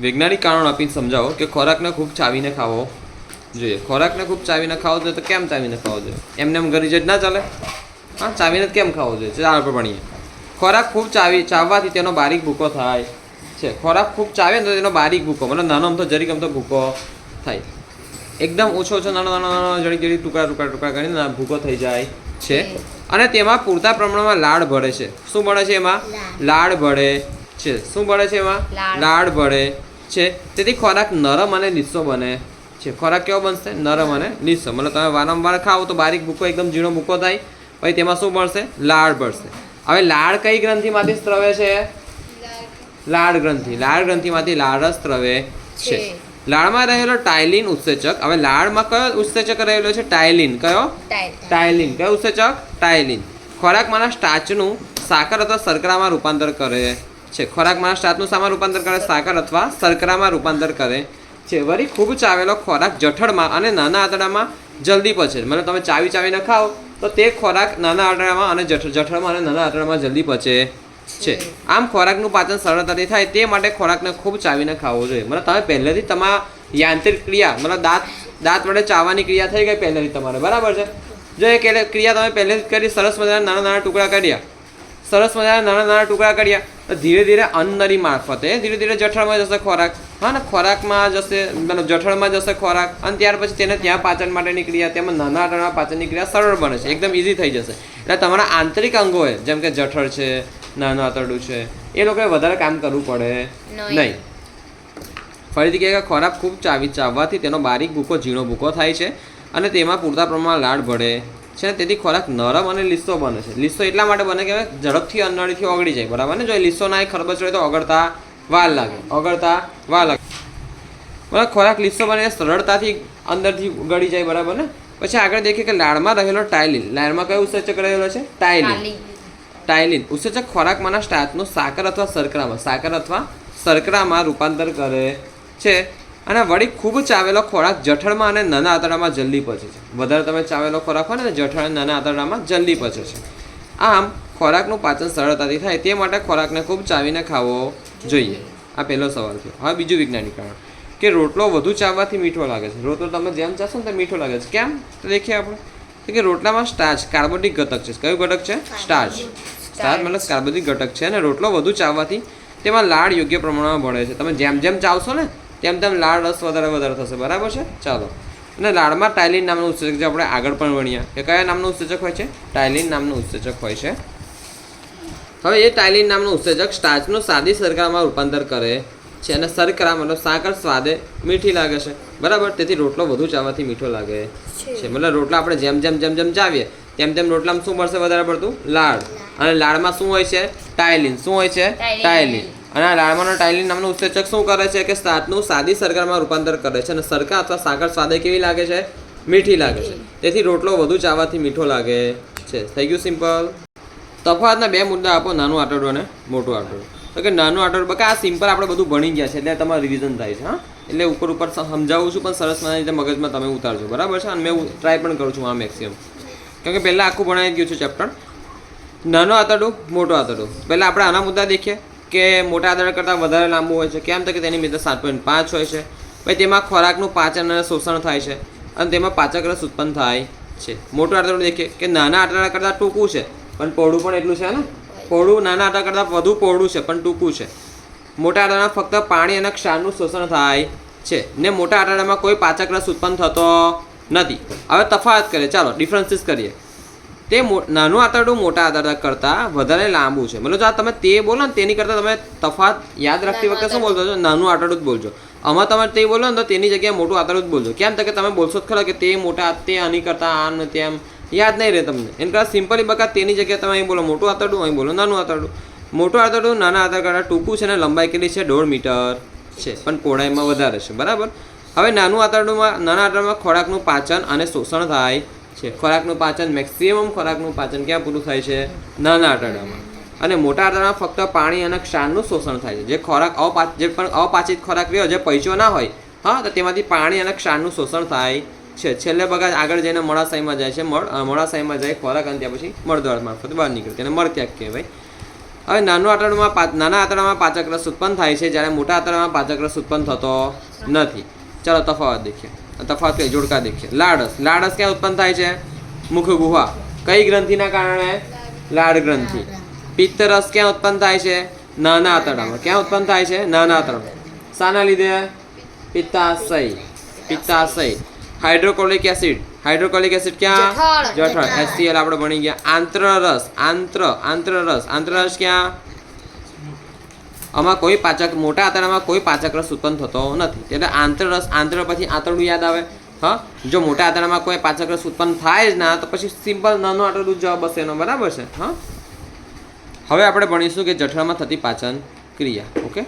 વૈજ્ઞાનિક કારણ આપીને સમજાવો કે ખોરાકને ખૂબ ચાવીને ખાવો જોઈએ. ખોરાકને ખૂબ ચાવીને ખાવો જોઈએ તો કેમ ચાવીને ખાવો જોઈએ? એમને એમ ઘરી જ ના ચાલે. હા, ચાવીને કેમ ખાવો જોઈએ? ચાલો આપણે ભણીએ. ખોરાક ખૂબ ચાવવાથી તેનો બારીક ભૂકો થાય છે. ખોરાક ખૂબ ચાવે ને તો તેનો બારીક ભૂકો, મતલબ નાનો આમ તો જરીક આમ તો ભૂકો થાય. એકદમ ઓછો નાનો જડી ટુકડા કરીને ભૂકો થઈ જાય છે. અને તેમાં પૂરતા પ્રમાણમાં લાળ ભળે છે. શું ભળે છે એમાં? લાળ ભળે છે. શું ભળે છે એમાં? લાળ ભળે છે. તેથી ખોરાક નરમ અને લીસો બને છે. ખોરાક કેવો બનશે? નરમ અને લીસો. મતલબ તમે વારંવાર ખાઓ તો બારીક ભૂકો, એકદમ ઝીણો ભૂકો થાય. પછી તેમાં શું ભળશે? લાળ ભળશે. હવે લાળ કઈ ગ્રંથિમાંથી સ્ત્રવે છે? લાળ ગ્રંથિમાંથી લાળ સ્ત્રવે છે. લાળમાં રહેલો ટાયલિન ઉત્સેચક. હવે લાળમાં કયો ઉત્સેચક રહેલો છે? ટાયલિન. કયો? ટાયલિન. કયો ઉત્સેચક? ટાયલિન. ખોરાકમાંના સ્ટાર્ચનું સાકર અથવા શર્કરામાં રૂપાંતર કરે છે. ખોરાકમાંના સ્ટાર્ચનું શામાં રૂપાંતર કરે? સાકર અથવા શર્કરામાં રૂપાંતર કરે છે. વળી ખૂબ ચાવેલો ખોરાક જઠરમાં અને નાના આંતરડામાં જલ્દી પચે. મતલબ તમે ચાવીને ખાઓ તો તે ખોરાક નાના આંતરડામાં અને જઠરમાં અને નાના આંતરડામાં જલ્દી પચે છે. આમ ખોરાકનું પાચન સરળતાથી થાય તે માટે ખોરાકને ખૂબ ચાવીને ખાવો જોઈએ. મતલબ તમે પહેલેથી તમારા યાંત્રિક ક્રિયા, મતલબ દાંત વડે ચાવવાની ક્રિયા થઈ ગઈ પહેલેથી તમારે, બરાબર છે? જો એ ક્રિયા તમે પહેલેથી કરી, સરસ મજાના નાના ટુકડા કર્યા, તો ધીરે ધીરે અન્નનળી મારફતે ધીરે ધીરે જઠરમાં જશે ખોરાક. હા ને, ખોરાકમાં જશે, મતલબ જઠરમાં જશે ખોરાક, અને ત્યાર પછી તેને ત્યાં પાચન માટેની ક્રિયા, તેમાં નાના આંતરડા પાચનની ક્રિયા સરળ બને છે, એકદમ ઇઝી થઈ જશે. એટલે તમારા આંતરિક અંગોએ, જેમ કે જઠર છે, નાનું આંતરડું છે, એ લોકોએ વધારે કામ કરવું પડે નહીં. ફરીથી કહે કે ખોરાક ખૂબ ચાવવાથી તેનો બારીક ભૂકો ઝીણો ભૂકો થાય છે અને તેમાં પૂરતા પ્રમાણમાં લાળ ભળે છે. તેથી ખોરાક નરમ અને લીસો બને છે. લીસો એટલા માટે બને કે ઝડપથી અન્નળીથી ઓગળી જાય, બરાબર ને? જો એ લીસો ના ખરબચ હોય તો ઓગળતા વાર લાગે. બરાબર, ખોરાક લીસો બને સરળતાથી અંદરથી ગળી જાય, બરાબર ને? પછી આગળ દેખીએ કે લાળમાં રહેલો ટાયલિન. લાળમાં કયો ઉત્સેચક રહેલો છે? ટાયલિન ઉત્સેચક ખોરાકમાંના સ્ટાર્ચનું સાકર અથવા શર્કરામાં રૂપાંતર કરે છે. અને વળી ખૂબ ચાવેલો ખોરાક જઠરમાં અને નાના આંતરડામાં જલ્દી પચે છે. વધારે તમે ચાવેલો ખોરાક હોય ને, જઠર અને નાના આંતરડામાં જલ્દી પચે છે. આમ ખોરાકનું પાચન સરળતાથી થાય તે માટે ખોરાકને ખૂબ ચાવીને ખાવો જોઈએ. આ પહેલો સવાલ છે. હવે બીજું વૈજ્ઞાનિક કારણ કે રોટલો વધુ ચાવવાથી મીઠો લાગે છે. રોટલો તમે જેમ ચાશો ને તો મીઠો લાગે છે. કેમ? તો દેખીએ આપણે કે રોટલામાં સ્ટાર્ચ કાર્બોદિક ઘટક છે. કયું ઘટક છે? સ્ટાર્ચ મતલબ કાર્બોદિક ઘટક છે. અને રોટલો વધુ ચાવવાથી તેમાં લાળ યોગ્ય પ્રમાણમાં ભળે છે. તમે જેમ જેમ ચાવશો ને તેમ લાળ રસ વધારે થશે, બરાબર છે? ચાલો. અને લાળમાં ટાયલિન નામનું ઉત્સેચક, જે આપણે આગળ પણ ભણ્યા કે કયા નામનું ઉત્સેચક હોય છે? ટાયલિન નામનું ઉત્સેચક હોય છે. હવે એ ટાયલિન નામનું ઉત્સેચક સ્ટાર્ચનું સાદી શર્કરામાં રૂપાંતર કરે છે. અને શર્કરા મતલબ સાકર સ્વાદે મીઠી લાગે છે, બરાબર? તેથી રોટલો વધુ ચાવવાથી મીઠો લાગે છે. મતલબ રોટલા આપણે જેમ ચાવીએ તેમ રોટલામાં શું મળશે? વધારે પડતું લાળ. અને લાળમાં શું હોય છે? ટાયલિન. શું હોય છે? ટાયલિન. અને આ લાળમાંનો ટાયલિન નામનું ઉત્સેચક શું કરે છે કે સ્ટાર્ચનું સાદી શર્કરામાં રૂપાંતર કરે છે. અને શર્કરા અથવા સાકર સ્વાદે કેવી લાગે છે? મીઠી લાગે છે. તેથી રોટલો વધુ ચાવવાથી મીઠો લાગે છે. થઈ ગયું સિમ્પલ. તફાવતના બે મુદ્દા આપો, નાનું આંતરડું અને મોટું આંતરડું. તો કે નાનું આંતરડું, બકા આ સિમ્પલ આપણે બધું ભણી ગયા છે એટલે તમારે રિવિઝન થાય છે. હા, એટલે ઉપર સમજાવું છું, પણ સરસ રીતે મગજમાં તમે ઉતારજો, બરાબર છે? અને મેં ટ્રાય પણ કરું છું આ મેક્સિમમ, કેમ કે પહેલાં આખું ભણાવી ગયું છે ચેપ્ટર. નાનું આંતરડું, મોટું આંતરડું. પહેલાં આપણે આના મુદ્દા દેખીએ કે મોટા આંતરડા કરતાં વધારે લાંબુ હોય છે. કેમ? તો કે તેની મિલકત 7.5 હોય છે. પછી તેમાં ખોરાકનું પાચન અને શોષણ થાય છે અને તેમાં પાચક રસ ઉત્પન્ન થાય છે. મોટું આંતરડું દેખીએ કે નાના આંતરડા કરતાં ટૂંકું છે પણ પહોળું પણ એટલું છે ને. પહોળું નાના આંતરડા કરતાં વધુ પહોળું છે પણ ટૂંકું છે. મોટા આંતરડામાં ફક્ત પાણી અને ક્ષારનું શોષણ થાય છે ને મોટા આંતરડામાં કોઈ પાચક રસ ઉત્પન્ન થતો નથી. હવે તફાવત કરીએ, ચાલો ડિફરન્સીસ કરીએ. તે નાનું આંતરડું મોટા આંતરડા કરતાં વધારે લાંબુ છે. મતલબ આ તમે તે બોલો ને તેની કરતાં તમે તફાવત યાદ રાખતી વખતે શું બોલતો છો? નાનું આંતરડું જ બોલજો. આમાં તમે તે બોલો ને તો તેની જગ્યાએ મોટું આંતરડું જ બોલજો. કેમ? તો કે તમે બોલશો જ ખરા કે તે મોટા, તે આની કરતાં આમ ને તેમ, યાદ નહીં રહે તમને. એના કરતાં સિમ્પલી બકા તેની જગ્યાએ તમે અહીં બોલો મોટું આંતરડું, અહીં બોલો નાનું આંતરડું. મોટું આંતરડું નાના આંતરડા કરતાં ટૂંકું છે અને લંબાઈ કેટલી છે? 1.5 મીટર છે, પણ પહોળાઈમાં વધારે છે, બરાબર? હવે નાના આંતરડામાં ખોરાકનું પાચન અને શોષણ થાય છે. ખોરાકનું પાચન, મેક્સિમમ ખોરાકનું પાચન ક્યાં પૂરું થાય છે? નાના આંતરડામાં. અને મોટા આંતરડામાં ફક્ત પાણી અને ક્ષારનું શોષણ થાય છે. જે ખોરાક જે પણ અપાચિત ખોરાક રહ્યો, જે પૈસો ના હોય, હા, તો તેમાંથી પાણી અને ક્ષારનું શોષણ થાય છે. છેલ્લે બગા આગળ જઈને મોળાશયમાં જાય છે. મોળાશયમાં જાય ખોરાક અને ત્યાં પછી મળદ્વાર મારફત બહાર નીકળે, તેને મળત્યાગ કહેવાય. હવે નાના આંતરડામાં પાચક રસ ઉત્પન્ન થાય છે, જ્યારે મોટા આંતરડામાં પાચક રસ ઉત્પન્ન થતો નથી. ચલો તફાવત દેખીએ, તફાવત કઈ જોડકા દેખીએ. લાળસ ક્યાં ઉત્પન્ન થાય છે? મુખ ગુહા. કઈ ગ્રંથિના કારણે? લાળ ગ્રંથિ. પિત્તરસ ક્યાં ઉત્પન્ન થાય છે? નાના આંતરડામાં. ક્યાં ઉત્પન્ન થાય છે? નાના આંતરડામાં. શાના લીધે? પિત્તાશય. હાઇડ્રોક્લોરિક એસિડ ક્યાં? જઠર. HCl આપણે ભણી ગયા. આંતરરસ ક્યાં? આમાં કોઈ પાચક, મોટા આંતરડામાં કોઈ પાચક રસ ઉત્પન્ન થતો નથી. એટલે આંતર પછી આંતરડું યાદ આવે. હા, જો મોટા આંતરડામાં કોઈ પાચક રસ ઉત્પન્ન થાય જ ના તો પછી સિમ્પલ નાનો આંતરડું જવાબ હશે એનો. બરાબર છે. હા, હવે આપણે ભણીશું કે જઠરમાં થતી પાચન ક્રિયા. ઓકે.